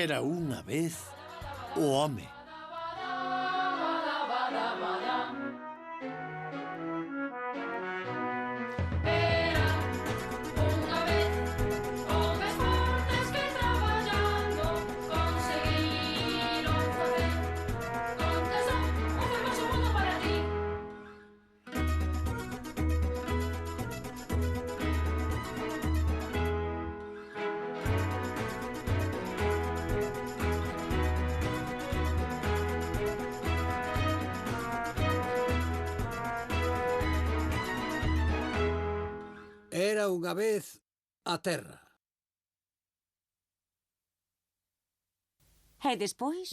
Era unha vez o home. Era unha vez a Terra. E despois?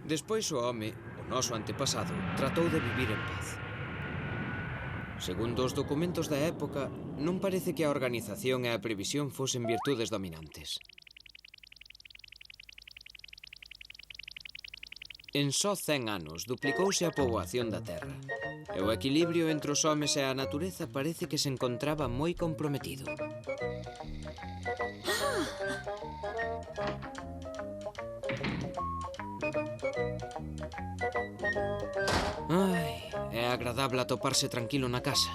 Despois o home, o noso antepasado, tratou de vivir en paz. Segundo os documentos da época, non parece que a organización e a previsión fosen virtudes dominantes. En só 100 anos duplicouse a poboación da Terra, e o equilibrio entre os homes e a natureza parece que se encontraba moi comprometido. Ai, é agradable atoparse tranquilo na casa.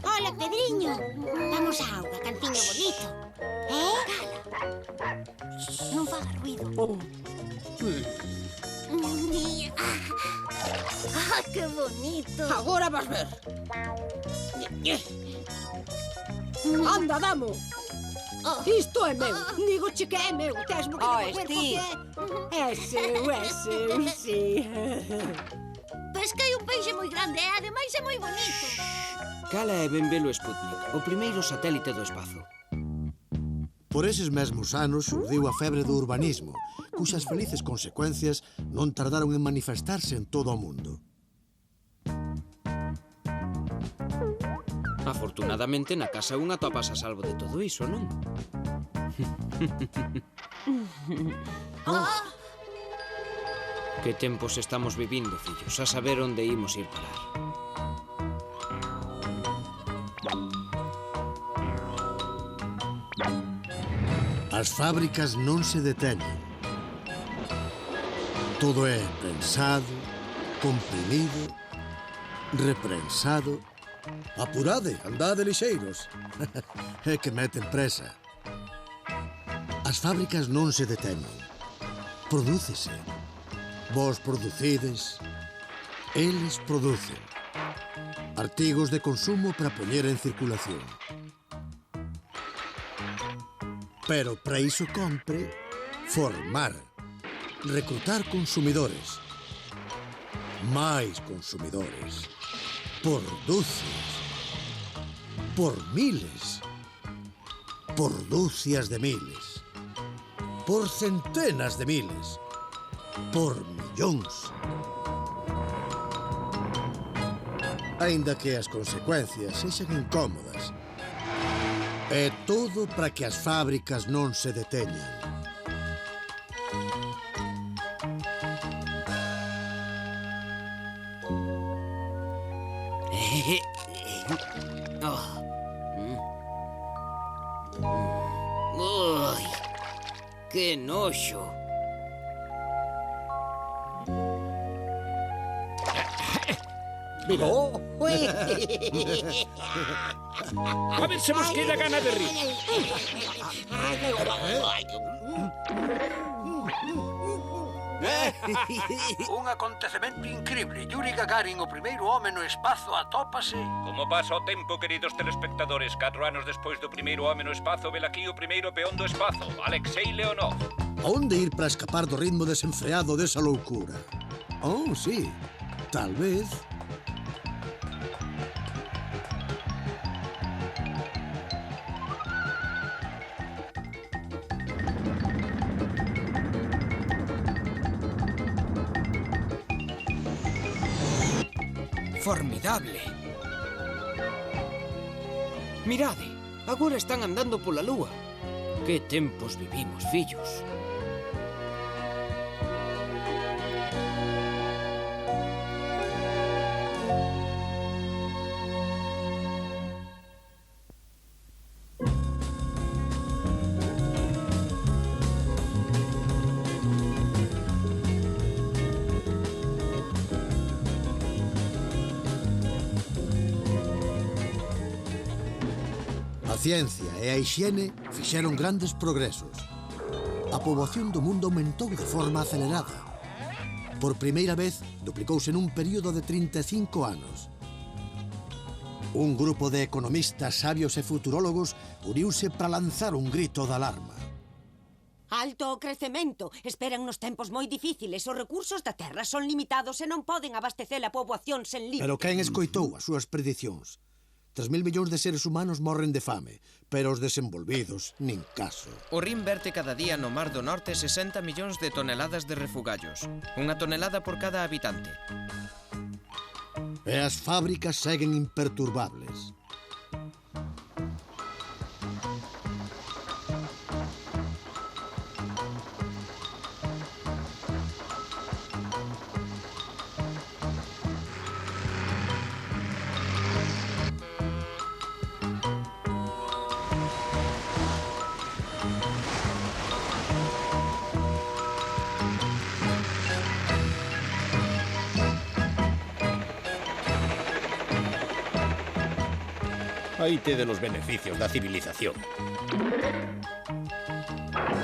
Ola, Pedriño, vamos á auga, canciño bonito. Cala. Non faga ruido. Que bonito. Agora vas ver. Anda, damo. Isto é meu. Digoche que é meu. Tesmo que non ver porque é seu, sí. Pesquei un peixe moi grande e ademais é moi bonito. Cala e ben velo Sputnik, o primeiro satélite do espazo. Por eses mesmos anos xurdiu a febre do urbanismo, cuxas felices consecuencias non tardaron en manifestarse en todo o mundo. Afortunadamente, na casa un atopas a salvo de todo iso, non? Que tempos estamos vivindo, fillos, a saber onde imos ir parar. As fábricas non se deteñen. Todo é prensado, comprimido, reprensado. Apurade, andade lixeiros. É que meten presa. As fábricas non se deteñen. Prodúcese. Vos producides. Eles producen. Artigos de consumo para poñer en circulación. Pero para iso compre formar, reclutar consumidores, máis consumidores, por dúcias, por miles, por dúcias de miles, por centenas de miles, por millóns. Aínda que as consecuencias sexan incómodas, é todo para que as fábricas non se deteñan. Ai, que noxo! A ver se vos queda gana de rir. Un acontecemento increíble. Yuri Gagarin, o primeiro home no espazo, atópase... Como pasa o tempo, queridos telespectadores? 4 anos despois do primeiro home no espazo, vel aquí o primeiro peón do espazo, Alexei Leonov. A onde ir para escapar do ritmo desenfreado desa loucura? Oh, sí, tal vez... Formidable! Mirade, agora están andando pola lúa. Que tempos vivimos, fillos. ciencia e a hixiene fixeron grandes progresos. A poboación do mundo aumentou de forma acelerada. Por primeira vez, duplicouse nun período de 35 anos. Un grupo de economistas, sabios e futurólogos uniuse para lanzar un grito de alarma. Alto o crecemento. Esperan nos tempos moi difíciles. Os recursos da terra son limitados e non poden abastecer a poboación sen límite. Pero quen escoitou as súas predicións? 3.000 millóns de seres humanos morren de fame, pero os desenvolvidos, nin caso. O Rin verte cada día no Mar do Norte 60 millóns de toneladas de refugallos. Unha tonelada por cada habitante. E as fábricas seguen imperturbables. Aí tede os beneficios da civilización.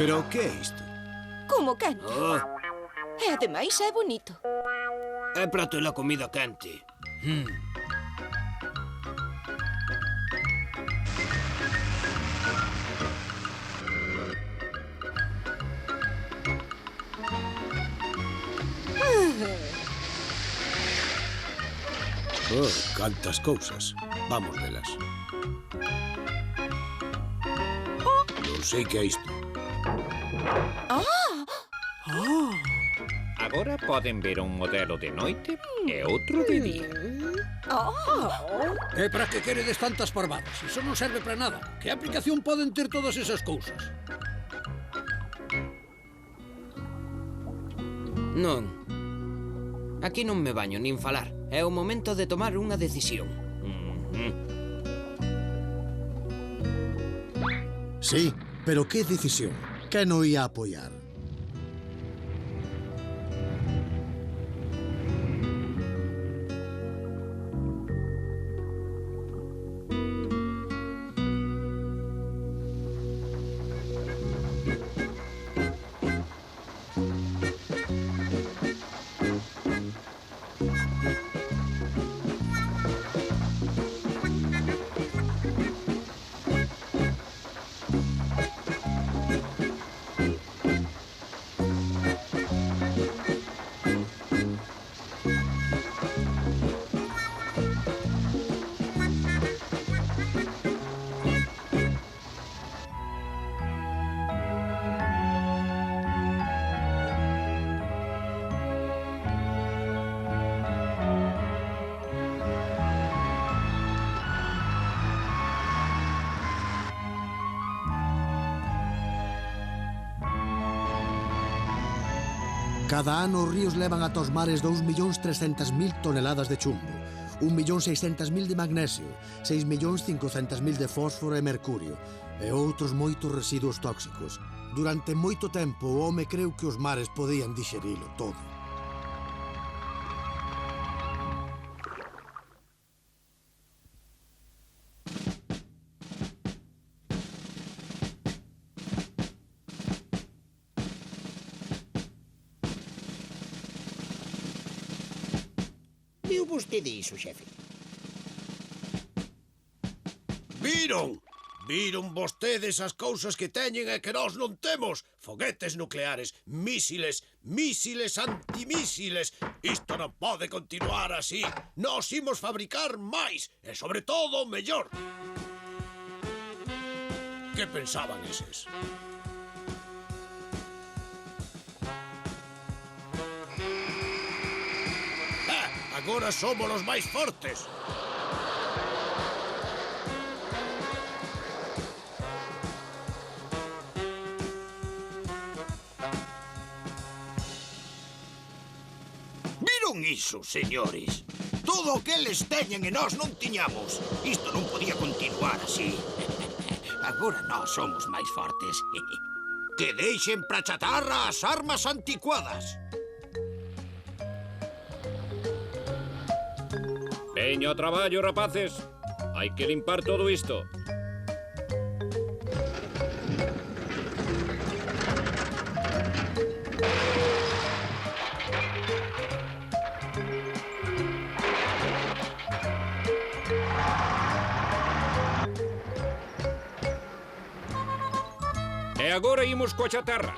Pero que é isto? Como quente. E ademais é bonito. É para ter a comida quente. Cantas cousas. Vamos velas. Non sei que é isto. Agora poden ver un modelo de noite e outro de día. E para que queredes tantas parvadas? Iso non serve para nada. Que aplicación poden ter todas esas cousas? Non. Aquí non me baño nin falar. É o momento de tomar unha decisión. Sí, pero que decisión? Que non ia apoiar? Cada ano os ríos levan ata os mares 2.300.000 toneladas de chumbo, 1.600.000 de magnesio, 6.500.000 de fósforo e mercurio, e outros moitos residuos tóxicos. Durante moito tempo o home creu que os mares podían dixerilo todo. Viu vostede iso, xefe? Viron? Viron vostedes as cousas que teñen e que nós non temos? Foguetes nucleares, mísiles, mísiles antimísiles. Isto non pode continuar así. Nós imos fabricar máis e, sobre todo, mellor. Que pensaban eses? Agora somos os máis fortes. Viron iso, señores? Todo o que eles teñen e nós non tiñamos. Isto non podía continuar así. Agora nós somos máis fortes. Que deixen pra chatarra as armas anticuadas. Veño ao traballo, rapaces. Hai que limpar todo isto. agora imos coa chatarra.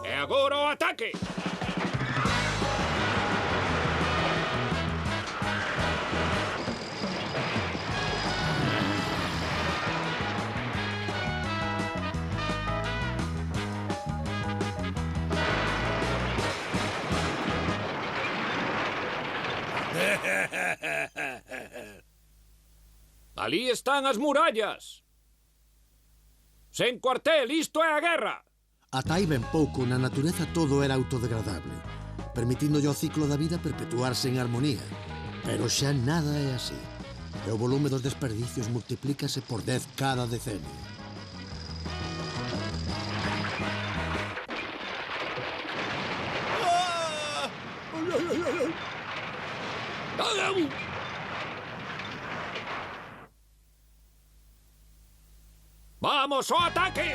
E agora o ataque! Ali están as murallas. Sen cuartel, isto é a guerra. Ata aí ben pouco, na natureza todo era autodegradable, permitindolle ao ciclo da vida perpetuarse en armonía. Pero xa nada é así. E o volume dos desperdicios multiplícase por 10 cada decenio. ¡Vamos, ao ataque!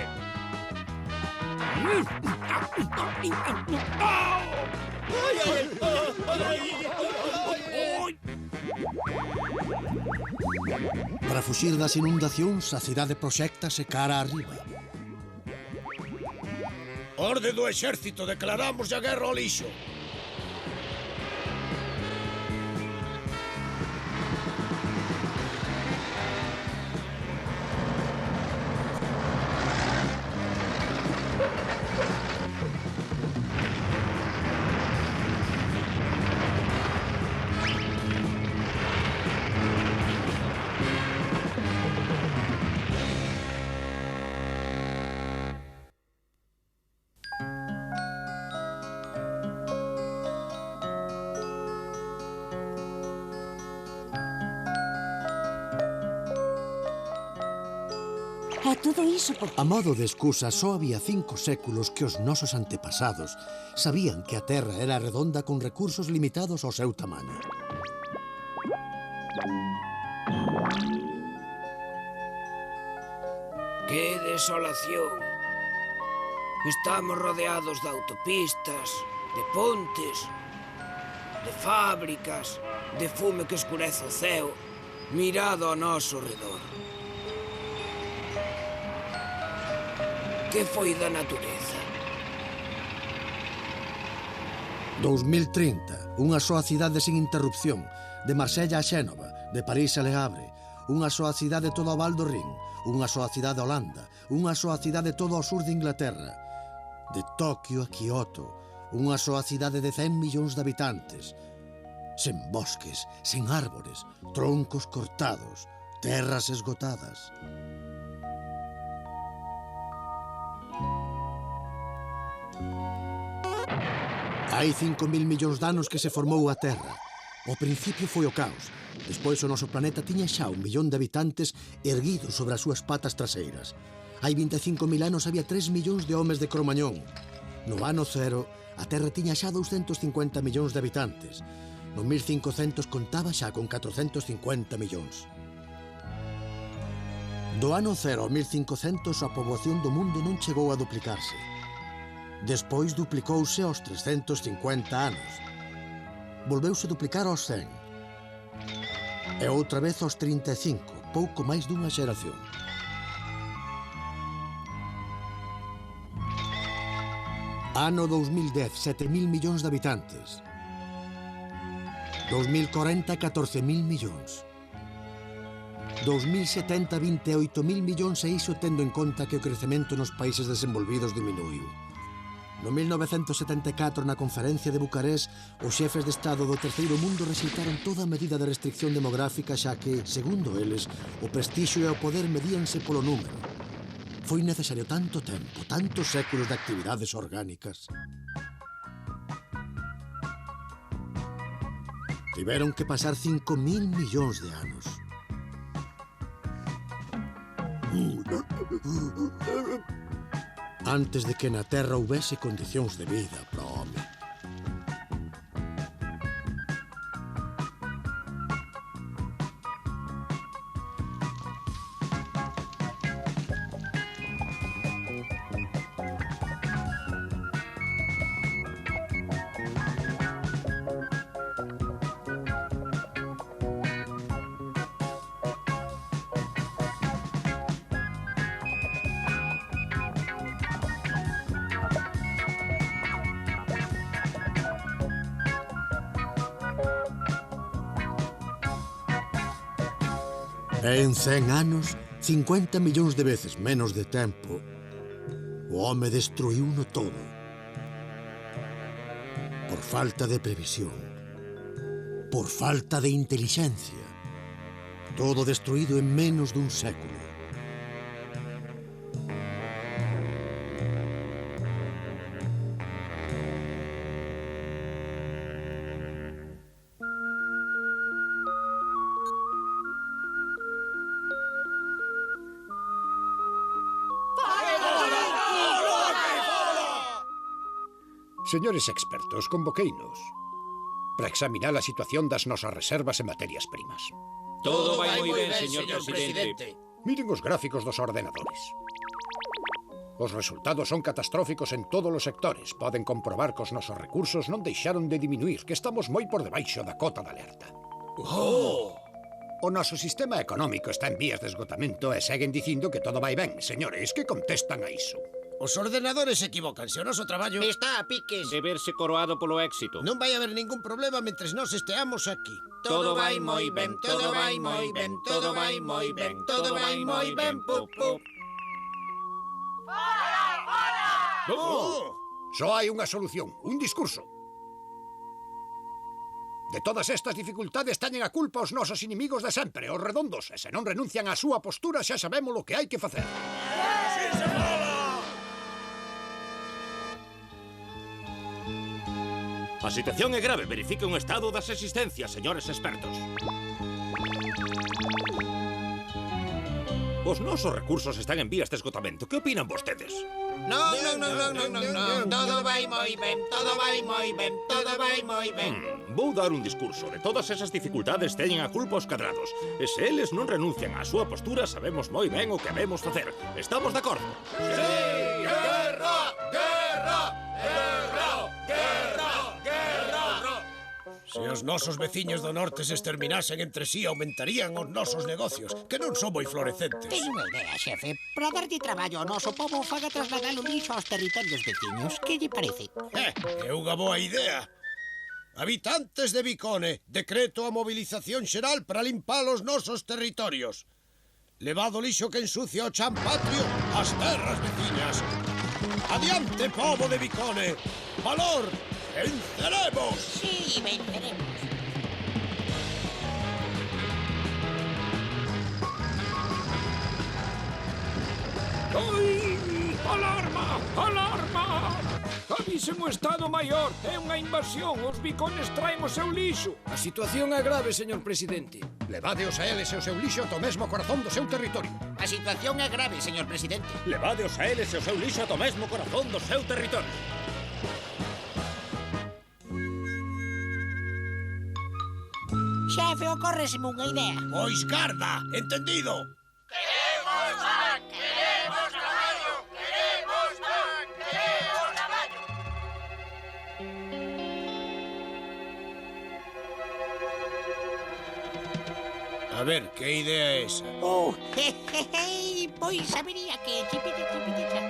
Para fuxir das inundacións, a cidade proxéctase cara arriba. Orde do exército, declaramos a guerra ao lixo. É todo iso por... A modo de excusa, só había 5 séculos que os nosos antepasados sabían que a Terra era redonda con recursos limitados ao seu tamaño. Que desolación. Estamos rodeados de autopistas, de pontes, de fábricas, de fume que escurece o ceo, mirado ao noso redor. Que foi da natureza? 2030, unha soa cidade sin interrupción, de Marsella a Xénova, de París a Le Havre, unha soa cidade todo ao Val do Rin, unha soa cidade a Holanda, unha soa cidade todo ao sur de Inglaterra, de Tokio a Kioto, unha soa cidade de 100 millóns de habitantes, sen bosques, sen árbores, troncos cortados, terras esgotadas. Hai 5.000 millóns de anos que se formou a Terra. Ao principio foi o caos. Despois o noso planeta tiña xa 1 millón de habitantes erguidos sobre as súas patas traseiras. Hai 25.000 anos había 3 millóns de homes de Cromañón. No ano cero, a Terra tiña xa 250 millóns de habitantes. No 1500 contaba xa con 450 millóns. Do ano cero ao 1500 a poboación do mundo non chegou a duplicarse. Despois duplicouse aos 350 anos. Volveuse a duplicar aos 100. E outra vez aos 35, pouco máis dunha xeración. Ano 2010, 7.000 millóns de habitantes. 2040, 14.000 millóns. 2070, 28.000 millóns, e iso tendo en conta que o crecemento nos países desenvolvidos diminuiu. No 1974, na conferencia de Bucarest, os xefes de Estado do terceiro mundo rexeitaron toda a medida de restricción demográfica, xa que, segundo eles, o prestixio e o poder medíanse polo número. Foi necesario tanto tempo, tantos séculos de actividades orgánicas. Tiveron que pasar 5.000 millóns de anos. Antes de que na Terra houbese condicións de vida para o home. E en 100 anos, 50 millóns de veces menos de tempo, o home destruíuno todo. Por falta de previsión. Por falta de intelixencia. Todo destruído en menos dun século. Señores expertos, convoqueinos para examinar a situación das nosas reservas en materias primas. Todo vai moi ben, señor presidente. Miren os gráficos dos ordenadores. Os resultados son catastróficos en todos os sectores. Poden comprobar que os nosos recursos non deixaron de diminuir, que estamos moi por debaixo da cota de alerta. O noso sistema económico está en vías de esgotamento e seguen dicindo que todo vai ben. Señores, que contestan a iso? Os ordenadores equivócanse, o noso traballo está a piques de verse coroado polo éxito. non vai haber ningún problema mentres nós esteamos aquí. Todo vai moi ben, todo vai moi ben, todo vai moi ben, todo vai moi ben, pup, pup. Só hai unha solución, un discurso. De todas estas dificultades teñen a culpa os nosos inimigos de sempre, os redondos, e se non renuncian á súa postura xa sabemos o que hai que facer. A situación é grave. Verifique un estado das existencias, señores expertos. Os nosos recursos están en vías de esgotamento. Que opinan vostedes? Non. Todo vai moi ben, todo vai moi ben, todo vai moi ben. Vou dar un discurso. De todas esas dificultades teñen a culpa os cadrados. E se eles non renuncian á súa postura, sabemos moi ben o que debemos facer. Estamos de acordo? Sí! Guerra! Guerra! Guerra! Guerra! Se os nosos veciños do norte se exterminasen entre sí, aumentarían os nosos negocios, que non son moi florecentes. Teño unha idea, xefe. Para darlle traballo ao noso pobo, faga trasladar o lixo aos territorios veciños. Que lle parece? É unha boa idea. Habitantes de Vicone, decreto a movilización xeral para limpar os nosos territorios. Levado o lixo que ensucia o chan patrio ás terras veciñas. Adiante, pobo de Vicone. Valor! ¡Venceremos! Sí, venceremos. Oi! Alarma! Alarma! Avisen o Estado Maior! É unha invasión! Os bicones traen o seu lixo! A situación é grave, señor presidente. Levadeos a eles e o seu lixo ata o mesmo corazón do seu territorio. A situación é grave, señor presidente. Levadeos a eles e o seu lixo ata o mesmo corazón do seu territorio. Xefe, ocórreseme unha idea. Pois garda, entendido. Queremos pan, queremos traballo, queremos pan, queremos traballo. A ver, que idea é esa? Pois habería que chipiticha.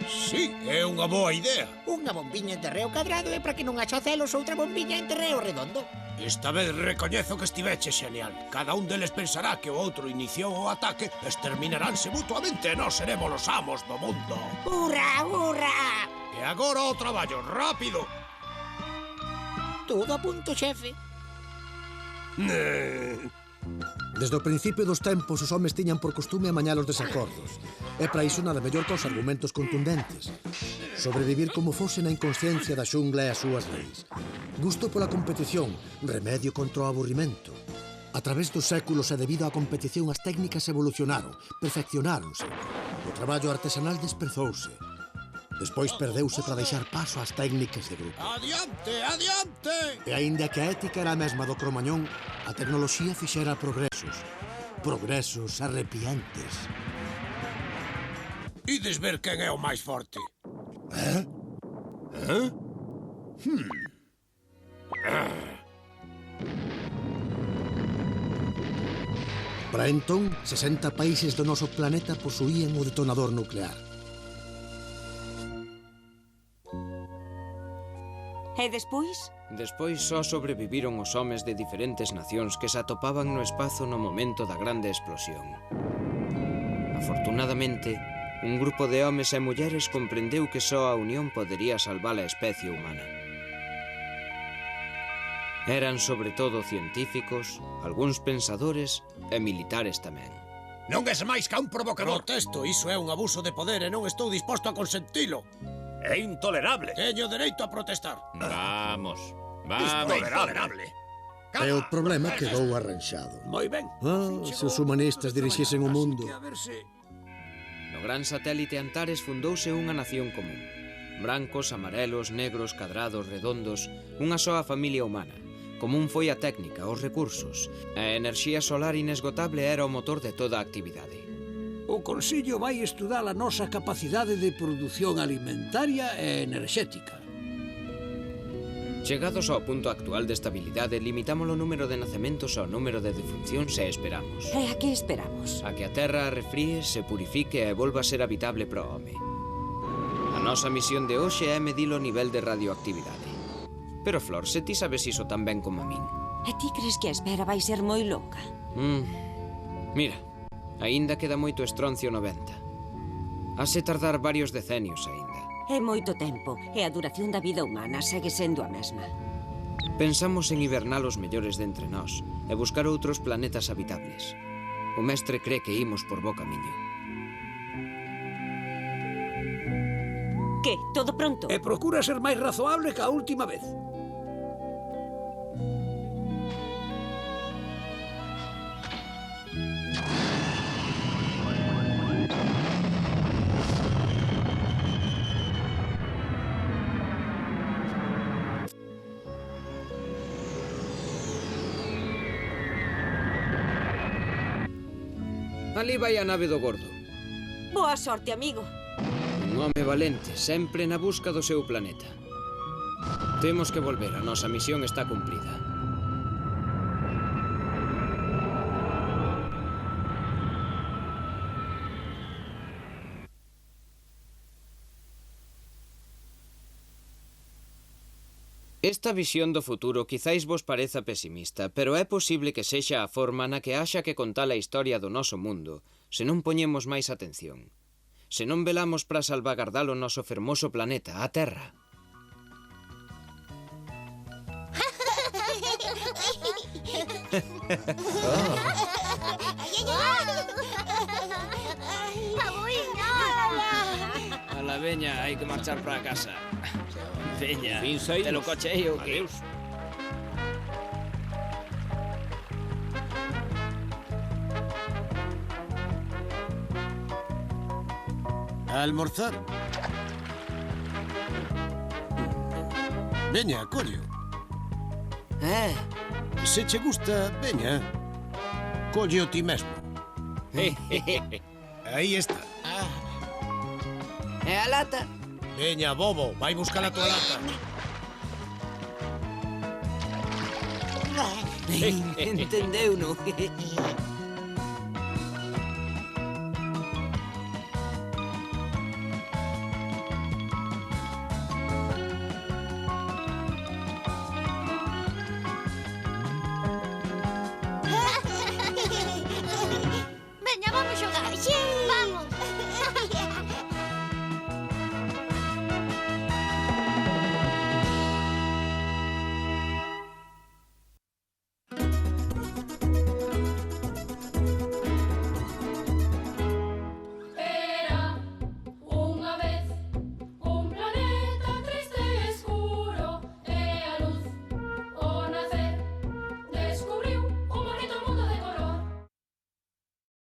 Sí, é unha boa idea. Unha bombiña en terreo cadrado é para que non haxa celos outra bombiña en terreo redondo. Esta vez recoñezo que estiveche xenial. Cada un deles pensará que o outro iniciou o ataque, exterminaránse mutuamente e nós seremos os amos do mundo. Hurra, hurra! E agora o traballo, rápido! Todo a punto, xefe. Desde o principio dos tempos, os homes tiñan por costume amañar os desacordos. E para iso nada mellor que os argumentos contundentes. Sobrevivir como fose na inconsciencia da xungla e as súas leis. Gusto pola competición, remedio contra o aburrimento. A través dos séculos e debido á competición as técnicas evolucionaron, perfeccionáronse. O traballo artesanal desprezouse. Despois perdeuse para deixar paso ás técnicas de grupo. Adiante, adiante! E aínda que a ética era a mesma do Cromañón, a tecnoloxía fixera progresos. Progresos arrepiantes. Ides ver quen é o máis forte. Para entón, 60 países do noso planeta posuían o detonador nuclear. E despois, Despois só sobreviviron os homes de diferentes nacións que se atopaban no espazo no momento da grande explosión. Afortunadamente, un grupo de homes e mulleres comprendeu que só a unión podería salvar a especie humana. Eran sobre todo científicos, algúns pensadores e militares tamén. Non és máis que un provocador. Protesto, iso é un abuso de poder e non estou disposto a consentilo. É intolerable. Teño dereito a protestar. Vamos. Intolerable. E o problema quedou arranxado. Moi ben. Se os humanistas dirixisen o mundo. No gran satélite Antares fundouse unha nación común. Brancos, amarelos, negros, cadrados, redondos, unha soa familia humana. Común foi a técnica, os recursos. A enerxía solar inesgotable era o motor de toda a actividade. O Consello vai estudar a nosa capacidade de produción alimentaria e enerxética. Chegados ao punto actual de estabilidade, limitamos o número de nacementos ao número de defuncións e esperamos. E a que esperamos? A que a Terra arrefríe, se purifique e volva a ser habitable para o home. A nosa misión de hoxe é medir o nivel de radioactividade. Pero, Flor, se ti sabes iso tan ben como a min. E ti crees que a espera vai ser moi longa? Mira, aínda queda moito estroncio no venta. Hase tardar varios decenios aínda. É moito tempo, e a duración da vida humana segue sendo a mesma. Pensamos en hibernar os mellores de entre nós e buscar outros planetas habitables. O mestre cree que imos por bo camiño. Que? Todo pronto? E procura ser máis razoable que a última vez. Ali vai a nave do gordo. Boa sorte, amigo. Un home valente, sempre na busca do seu planeta. Temos que volver, a nosa misión está cumprida. Esta visión do futuro quizáis vos pareza pesimista, pero é posible que sexa a forma na que haxa que contar a historia do noso mundo, se non poñemos máis atención. Se non velamos para salvagardar o noso fermoso planeta, a Terra. Ala, veña, hai que marchar para casa. Veña, te lo cochei o que... A almorzar. Veña, collo. Se che gusta, veña. Collo ti mesmo. Aí está. E a lata? Veña, bobo, vai buscar a tua lata. Entendeu, non?